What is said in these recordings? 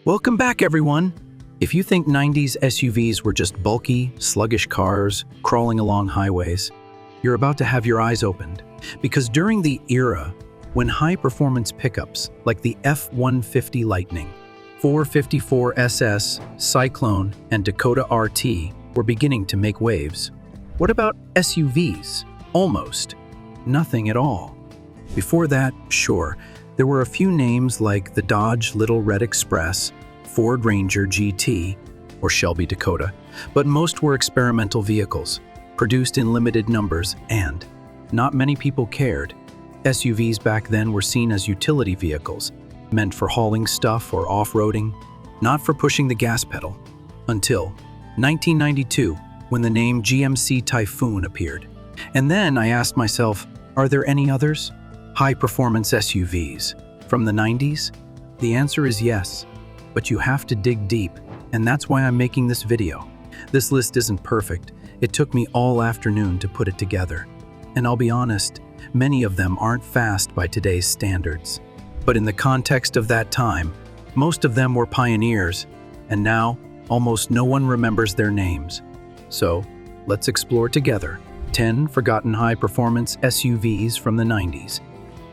Welcome back, everyone. If you think 90s SUVs were just bulky, sluggish cars crawling along highways, you're about to have your eyes opened. Because during the era when high-performance pickups like the F-150 Lightning, 454 SS, Cyclone, and Dakota RT were beginning to make waves, what about SUVs? Almost nothing at all. Before that, sure, there were a few names like the Dodge Little Red Express, Ford Ranger GT, or Shelby Dakota, but most were experimental vehicles, produced in limited numbers, and not many people cared. SUVs back then were seen as utility vehicles, meant for hauling stuff or off-roading, not for pushing the gas pedal. Until 1992, when the name GMC Typhoon appeared. And then I asked myself, are there any others? High-performance SUVs from the 90s? The answer is yes, but you have to dig deep, and that's why I'm making this video. This list isn't perfect. It took me all afternoon to put it together. And I'll be honest, many of them aren't fast by today's standards. But in the context of that time, most of them were pioneers, and now almost no one remembers their names. So, let's explore together 10 forgotten high-performance SUVs from the 90s,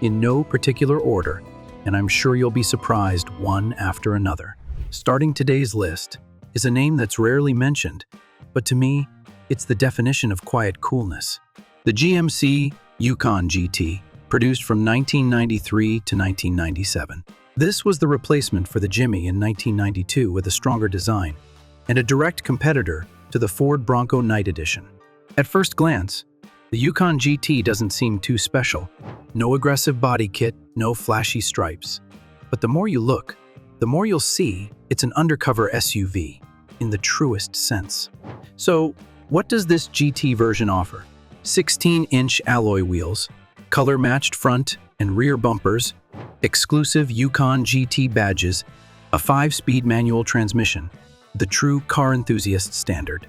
in no particular order, and I'm sure you'll be surprised one after another. Starting today's list is a name that's rarely mentioned, but to me, it's the definition of quiet coolness. The GMC Yukon GT, produced from 1993 to 1997. This was the replacement for the Jimmy in 1992 with a stronger design, and a direct competitor to the Ford Bronco Night Edition. At first glance, the Yukon GT doesn't seem too special. No aggressive body kit, no flashy stripes. But the more you look, the more you'll see it's an undercover SUV, in the truest sense. So, what does this GT version offer? 16-inch alloy wheels, color-matched front and rear bumpers, exclusive Yukon GT badges, a 5-speed manual transmission, the true car enthusiast standard.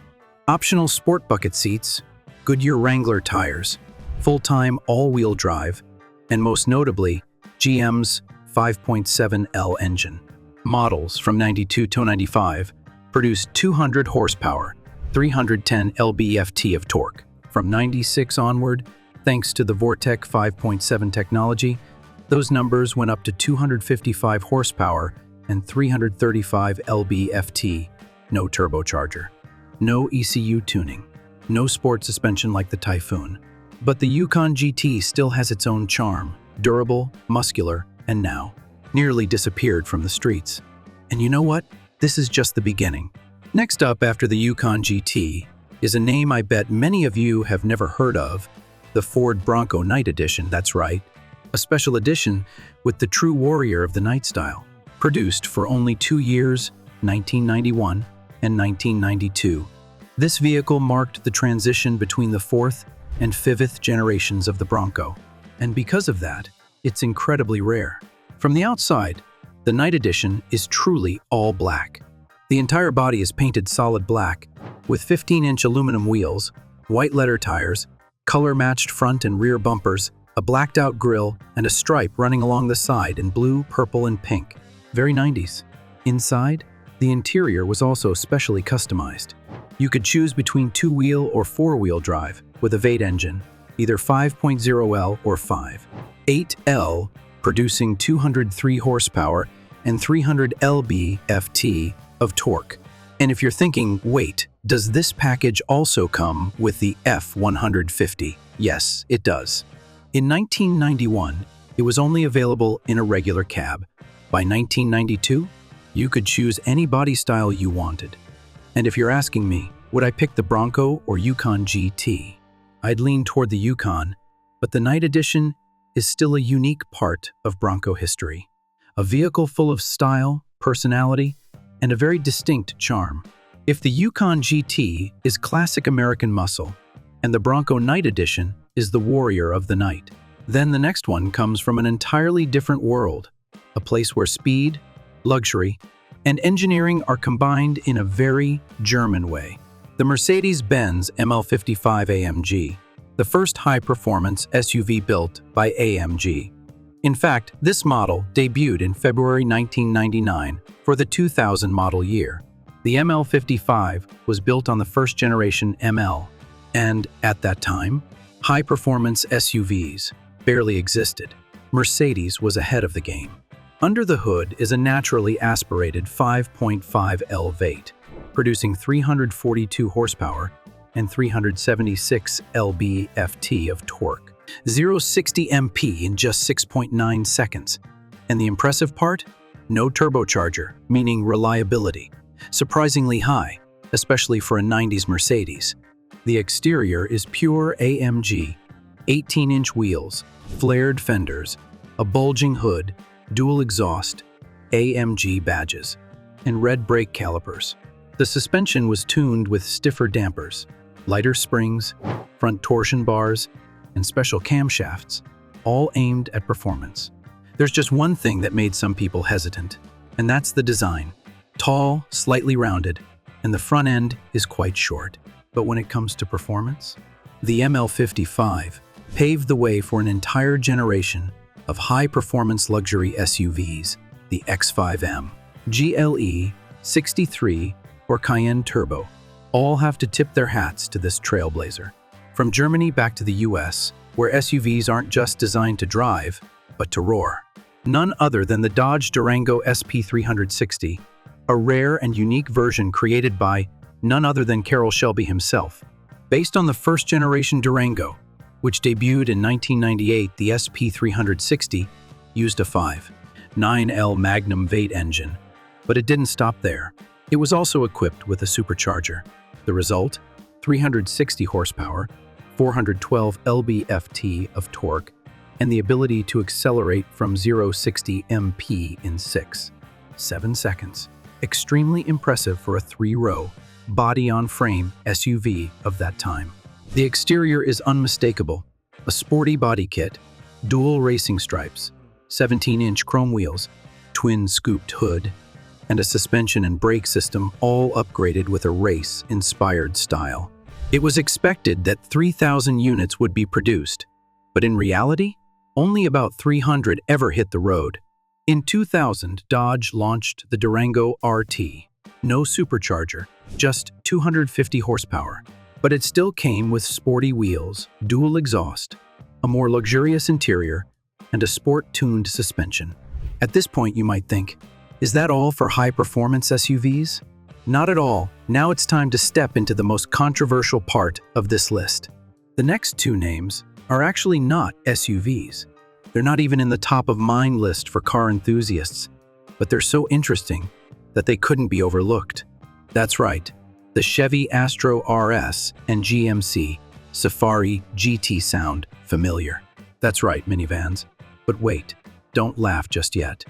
Optional sport bucket seats, Goodyear Wrangler tires, full-time all-wheel drive, and most notably, GM's 5.7L engine. Models from 92 to 95 produced 200 horsepower, 310 lb-ft of torque. From 96 onward, thanks to the Vortec 5.7 technology, those numbers went up to 255 horsepower and 335 lb-ft, no turbocharger, no ECU tuning, no sport suspension like the Typhoon. But the Yukon GT still has its own charm, durable, muscular, and now nearly disappeared from the streets. And you know what? This is just the beginning. Next up after the Yukon GT is a name I bet many of you have never heard of, the Ford Bronco Night Edition, that's right. A special edition with the true warrior of the night style, produced for only 2 years, 1991 and 1992. This vehicle marked the transition between the 4th and 5th generations of the Bronco, and because of that, it's incredibly rare. From the outside, the Night Edition is truly all black. The entire body is painted solid black, with 15-inch aluminum wheels, white leather tires, color-matched front and rear bumpers, a blacked-out grille, and a stripe running along the side in blue, purple, and pink. Very 90s. Inside, the interior was also specially customized. You could choose between 2-wheel or 4-wheel drive with a V8 engine, either 5.0L or 5.8L, producing 203 horsepower and 300 lb-ft of torque. And if you're thinking, wait, does this package also come with the F-150? Yes, it does. In 1991, it was only available in a regular cab. By 1992, you could choose any body style you wanted. And if you're asking me, would I pick the Bronco or Yukon GT? I'd lean toward the Yukon, but the Night Edition is still a unique part of Bronco history. A vehicle full of style, personality, and a very distinct charm. If the Yukon GT is classic American muscle, and the Bronco Night Edition is the warrior of the night, then the next one comes from an entirely different world, a place where speed, luxury, and engineering are combined in a very German way. The Mercedes-Benz ML55 AMG, the first high-performance SUV built by AMG. In fact, this model debuted in February 1999 for the 2000 model year. The ML55 was built on the first-generation ML, and at that time, high-performance SUVs barely existed. Mercedes was ahead of the game. Under the hood is a naturally aspirated 5.5L V8, producing 342 horsepower and 376 lb-ft of torque. 0-60 mph in just 6.9 seconds. And the impressive part? No turbocharger, meaning reliability. Surprisingly high, especially for a 90s Mercedes. The exterior is pure AMG, 18-inch wheels, flared fenders, a bulging hood, dual exhaust, AMG badges, and red brake calipers. The suspension was tuned with stiffer dampers, lighter springs, front torsion bars, and special camshafts, all aimed at performance. There's just one thing that made some people hesitant, and that's the design. Tall, slightly rounded, and the front end is quite short. But when it comes to performance, the ML55 paved the way for an entire generation of high-performance luxury SUVs, the X5M, GLE, 63, or Cayenne Turbo. All have to tip their hats to this trailblazer. From Germany back to the US, where SUVs aren't just designed to drive, but to roar. None other than the Dodge Durango SP360, a rare and unique version created by none other than Carroll Shelby himself. Based on the first-generation Durango, which debuted in 1998, the SP360 used a 5.9L Magnum V8 engine. But it didn't stop there. It was also equipped with a supercharger. The result? 360 horsepower, 412 lb-ft of torque, and the ability to accelerate from 0-60 mph in 6.7 seconds. Extremely impressive for a 3-row, body-on-frame SUV of that time. The exterior is unmistakable. A sporty body kit, dual racing stripes, 17-inch chrome wheels, twin scooped hood, and a suspension and brake system all upgraded with a race-inspired style. It was expected that 3,000 units would be produced, but in reality, only about 300 ever hit the road. In 2000, Dodge launched the Durango RT. No supercharger, just 250 horsepower. But it still came with sporty wheels, dual exhaust, a more luxurious interior, and a sport-tuned suspension. At this point, you might think, is that all for high-performance SUVs? Not at all. Now it's time to step into the most controversial part of this list. The next two names are actually not SUVs. They're not even in the top-of-mind list for car enthusiasts, but they're so interesting that they couldn't be overlooked. That's right. The Chevy Astro RS and GMC Safari GT sound familiar. That's right, minivans. But wait, don't laugh just yet.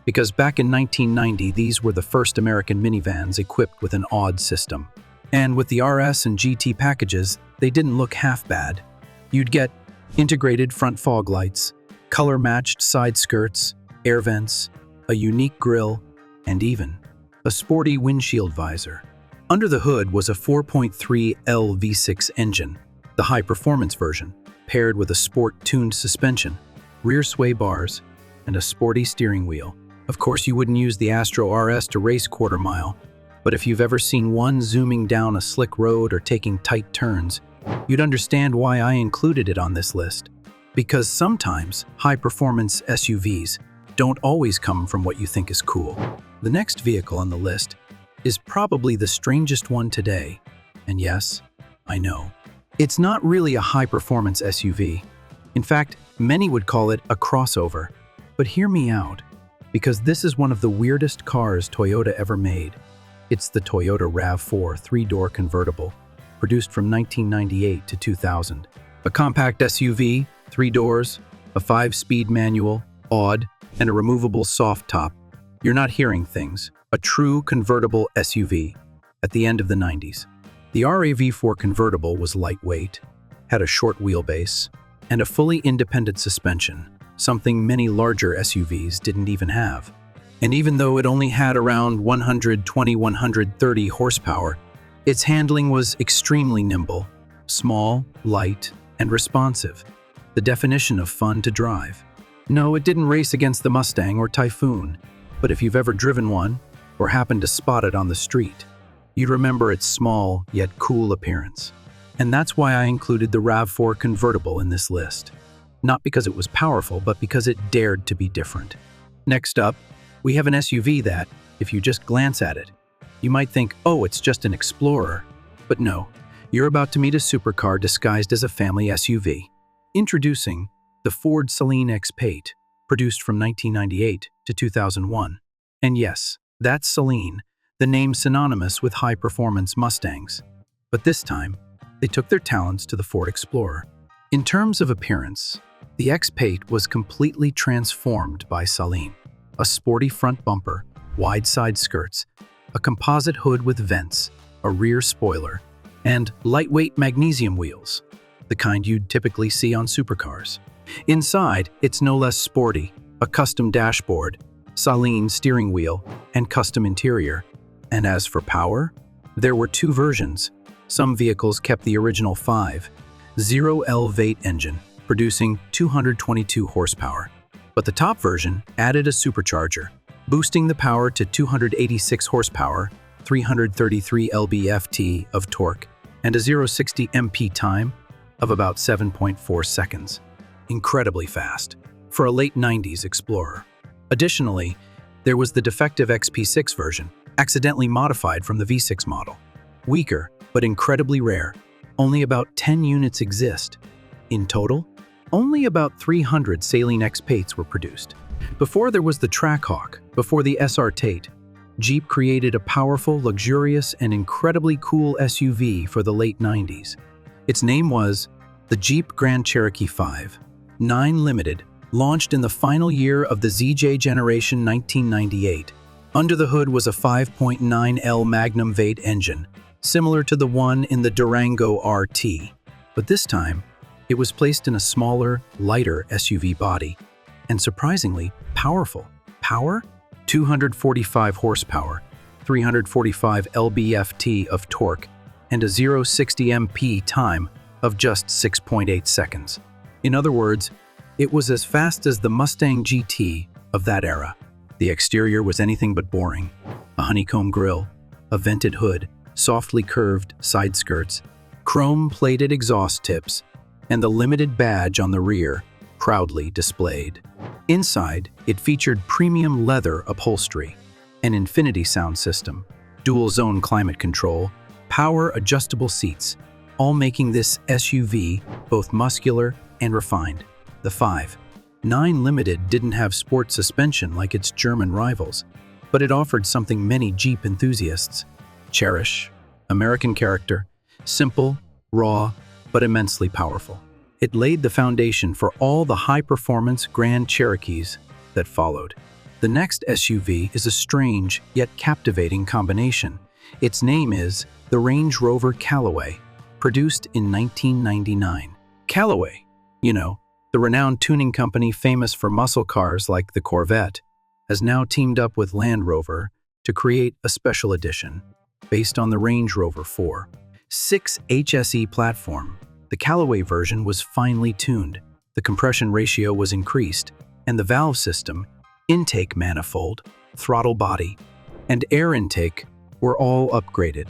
Because back in 1990, these were the first American minivans equipped with an odd system. And with the RS and GT packages, they didn't look half bad. You'd get integrated front fog lights, color-matched side skirts, air vents, a unique grille, and even a sporty windshield visor. Under the hood was a 4.3L V6 engine, the high-performance version, paired with a sport-tuned suspension, rear sway bars, and a sporty steering wheel. Of course, you wouldn't use the Astro RS to race quarter mile, but if you've ever seen one zooming down a slick road or taking tight turns, you'd understand why I included it on this list. Because sometimes high-performance SUVs don't always come from what you think is cool. The next vehicle on the list is probably the strangest one today. And yes, I know. It's not really a high-performance SUV. In fact, many would call it a crossover. But hear me out, because this is one of the weirdest cars Toyota ever made. It's the Toyota RAV4 3-door convertible, produced from 1998 to 2000. A compact SUV, 3 doors, a 5-speed manual, odd, and a removable soft top. You're not hearing things. A true convertible SUV at the end of the 90s. The RAV4 convertible was lightweight, had a short wheelbase, and a fully independent suspension, something many larger SUVs didn't even have. And even though it only had around 120-130 horsepower, its handling was extremely nimble, small, light, and responsive, the definition of fun to drive. No, it didn't race against the Mustang or Typhoon, but if you've ever driven one or happened to spot it on the street, you'd remember its small yet cool appearance. And that's why I included the RAV4 convertible in this list. Not because it was powerful, but because it dared to be different. Next up, we have an SUV that, if you just glance at it, you might think, oh, it's just an Explorer. But no, you're about to meet a supercar disguised as a family SUV. Introducing the Ford Saleen X-Pace, produced from 1998 to 2001. And yes, that's Saleen, the name synonymous with high-performance Mustangs. But this time, they took their talents to the Ford Explorer. In terms of appearance, the X-Pace was completely transformed by Saleen. A sporty front bumper, wide side skirts, a composite hood with vents, a rear spoiler, and lightweight magnesium wheels, the kind you'd typically see on supercars. Inside, it's no less sporty, a custom dashboard, Saleen steering wheel, and custom interior. And as for power, there were two versions. Some vehicles kept the original 5.0 V8 engine, producing 222 horsepower. But the top version added a supercharger, boosting the power to 286 horsepower, 333 lb-ft of torque, and a 0-60 mph time of about 7.4 seconds. Incredibly fast for a late 90s Explorer. Additionally, there was the defective XP6 version, accidentally modified from the V6 model. Weaker, but incredibly rare. Only about 10 units exist. In total, only about 300 Saleen X-Pace were produced. Before there was the Trackhawk, before the SR Tate, Jeep created a powerful, luxurious, and incredibly cool SUV for the late 90s. Its name was the Jeep Grand Cherokee 5.9 Limited, launched in the final year of the ZJ generation 1998. Under the hood was a 5.9L Magnum V8 engine, similar to the one in the Durango RT. But this time, it was placed in a smaller, lighter SUV body, and surprisingly powerful. Power? 245 horsepower, 345 lb-ft of torque, and a 0-60 mph time of just 6.8 seconds. In other words, it was as fast as the Mustang GT of that era. The exterior was anything but boring. A honeycomb grille, a vented hood, softly curved side skirts, chrome-plated exhaust tips, and the limited badge on the rear proudly displayed. Inside, it featured premium leather upholstery, an infinity sound system, dual-zone climate control, power-adjustable seats, all making this SUV both muscular and refined. The 5.9 Limited didn't have sport suspension like its German rivals, but it offered something many Jeep enthusiasts cherish: American character, simple, raw, but immensely powerful. It laid the foundation for all the high-performance Grand Cherokees that followed. The next SUV is a strange yet captivating combination. Its name is the Range Rover Callaway, produced in 1999. Callaway, the renowned tuning company famous for muscle cars like the Corvette, has now teamed up with Land Rover to create a special edition based on the Range Rover 4.6 HSE platform. The Callaway version was finely tuned, the compression ratio was increased, and the valve system, intake manifold, throttle body, and air intake were all upgraded.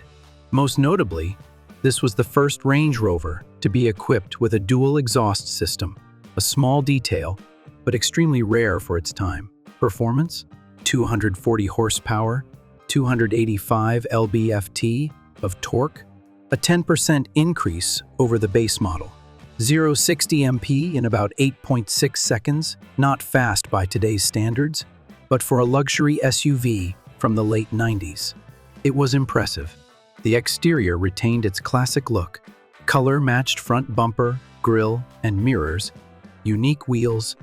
Most notably, this was the first Range Rover to be equipped with a dual exhaust system, a small detail, but extremely rare for its time. Performance? 240 horsepower, 285 lb-ft of torque, a 10% increase over the base model. 0-60 mph in about 8.6 seconds, not fast by today's standards, but for a luxury SUV from the late 90s. It was impressive. The exterior retained its classic look: color-matched front bumper, grille, and mirrors, unique wheels,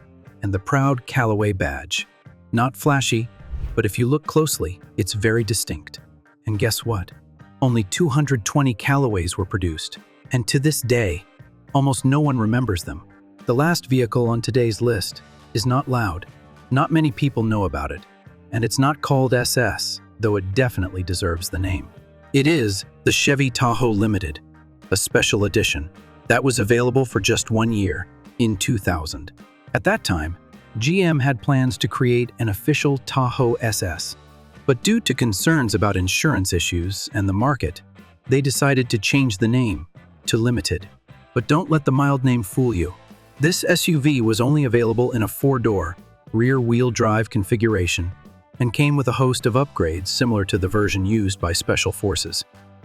and the proud Callaway badge. Not flashy, but if you look closely, it's very distinct. And guess what? Only 220 Callaways were produced, and to this day, almost no one remembers them. The last vehicle on today's list is not loud. Not many people know about it, and it's not called SS, though it definitely deserves the name. It is the Chevy Tahoe Limited, a special edition that was available for just 1 year, in 2000. At that time, GM had plans to create an official Tahoe SS. But due to concerns about insurance issues and the market, they decided to change the name to Limited. But don't let the mild name fool you. This SUV was only available in a 4-door, rear-wheel drive configuration and came with a host of upgrades similar to the version used by Special Forces.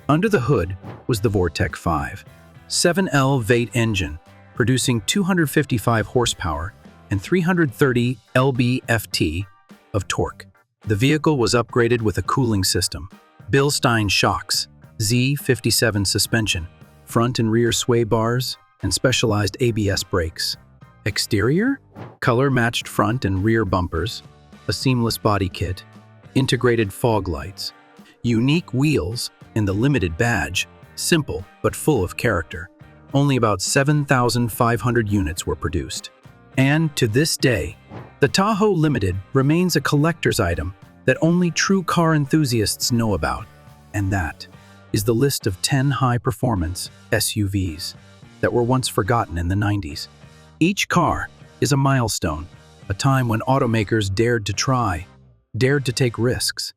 Under the hood was the Vortec 5 7L V8 engine, producing 255 horsepower and 330 lb-ft of torque. The vehicle was upgraded with a cooling system, Bilstein shocks, Z57 suspension, front and rear sway bars, and specialized ABS brakes. Exterior? Color-matched front and rear bumpers, a seamless body kit, integrated fog lights, unique wheels, and the Limited badge, simple but full of character. Only about 7,500 units were produced. And to this day, the Tahoe Limited remains a collector's item that only true car enthusiasts know about. And that is the list of 10 high-performance SUVs that were once forgotten in the 90s. Each car is a milestone, a time when automakers dared to try, dared to take risks,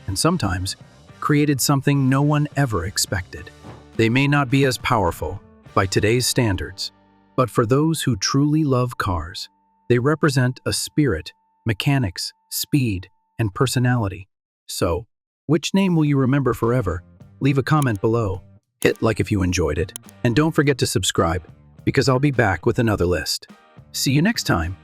and sometimes created something no one ever expected. They may not be as powerful by today's standards, but for those who truly love cars, they represent a spirit, mechanics, speed, and personality. So, which name will you remember forever? Leave a comment below. Hit like if you enjoyed it, and don't forget to subscribe, because I'll be back with another list. See you next time.